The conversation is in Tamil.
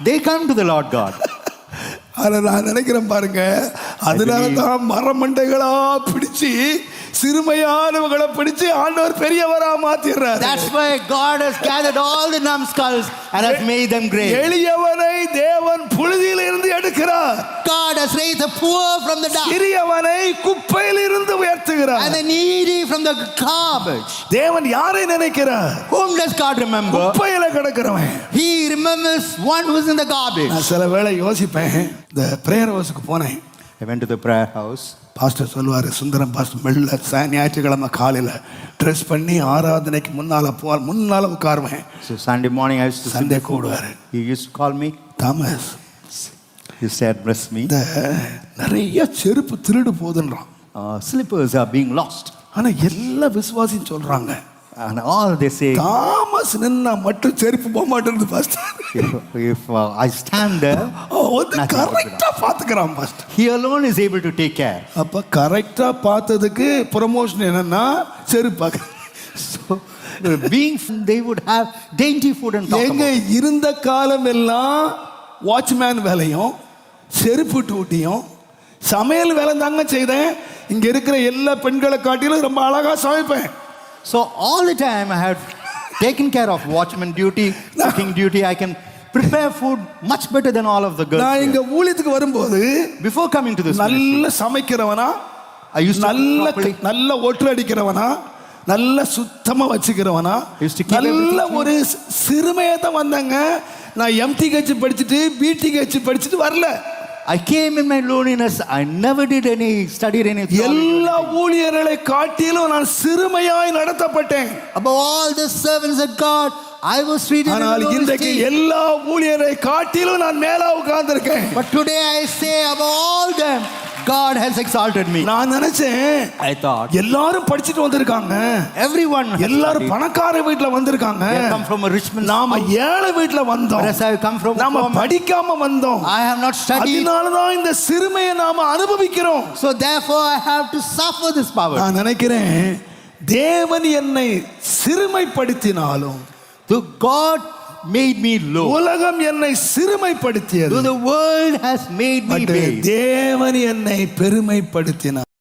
they come to the Lord God. அதை நான் நினைக்கிறேன் பாருங்க. அதனால தான் மரமண்டைகளா பிடிச்சி சிறுமையானவங்களை பிடிச்சு ஆண்டவர் பெரியவரா மாத்திடுறார். That's why God has gathered all the numbskulls and has made them great. எளியவனை தேவன் புழுதியில் இருந்து எடுக்கிறார். God has raised the poor from the dust. சிறியவனை குப்பையில் இருந்து உயர்த்துகிறார். And the needy from the garbage. தேவன் யாரை நினைக்கிறார்? Whom does God remember? குப்பையில கிடக்கிறவன். He remembers one who is in the garbage. நான் சில வேளை யோசிப்பேன். இந்த பிரேயர் ஹவுஸ்க்கு போனேன். I went to the prayer house. Pastor சொல்லுவார், சுந்தரம் பாஸ்டர் மெல்ல ஞாயிற்றுக்கிழமை காலையில் ட்ரெஸ் பண்ணி ஆராதனைக்கு முன்னால் உட்காருவேன். So Sunday morning I used to Sunday கூடுவார். He used to call me Thomas. He said, bless me. நிறைய செருப்பு திருடு போதுன்றான். Slippers are being lost. ஆனால் எல்லா விசுவாசியும் சொல்கிறாங்க, And all they say, Thomas நின்னா மட்டும் செருப்பு போக மாட்டேங்குது pastor. if I stand there, கரெக்டாக பார்த்துக்கிறான் pastor. he alone is able to take care. அப்போ கரெக்டாக பார்த்ததுக்கு ப்ரமோஷன் என்னன்னா செருப்பாக. So being they would have dainty food and talk எங்க about. இருந்த காலம் எல்லாம் வாட்ச்மேன் வேலையும் செருப்பு டூட்டியும் சமையல் வேலை தாங்க செய்தேன். இங்க இருக்கிற எல்லா பெண்களை காட்டிலும் ரொம்ப அழகா சமைப்பேன். So all the time I had taken care of watchman duty, cooking duty. I can prepare food much better than all of the girls. நான் இங்க ஊழியத்துக்கு வரும்போது Before coming to this ministry, நல்ல சமைக்கிறவனா, I used to நல்ல ஒற்று அடிக்கிறவனா, நல்ல சுத்தமா வச்சுக்கிறவனா, நல்ல ஒரு சிறுமையை தான் வந்தாங்க. நான் MTH படிச்சுட்டு BTH படிச்சுட்டு வரல. I came in my loneliness. I never did any studied any. எல்லா ஊழியர்களை காட்டிலும் நான் சிறுமையாய் நடத்தப்பட்டேன். Above all the servants of God, I was treated in ஆனால் இன்றைக்கு lowly. எல்லா ஊழியரை காட்டிலும் நான் மேலா உட்கார்ந்திருக்கேன். But today I say, above all them, God has exalted me. நான் நினைச்சேன், I thought எல்லாரும் படிச்சிட்டு வந்திருக்காங்க, everyone has எல்லாரும் studied. பணக்கார வீட்ல வந்திருக்காங்க, They come from a rich man's நாம house. ஏழை வீட்ல வந்தோம். Whereas I come from a நாம poor man. படிக்காம வந்தோம். I have not studied. அதனால தான் இந்த சிறுமையை நாம அனுபவிக்கிறோம். So therefore I have to suffer this power. நான் நினைக்கிறேன், தேவன் என்னை சிறுமைப்படுத்தினாலும், So God made me low. உலகம் என்னை சிறுமைப்படுத்தியது, So the world has made me base. தேவன் என்னை பெருமைப்படுத்தினார்.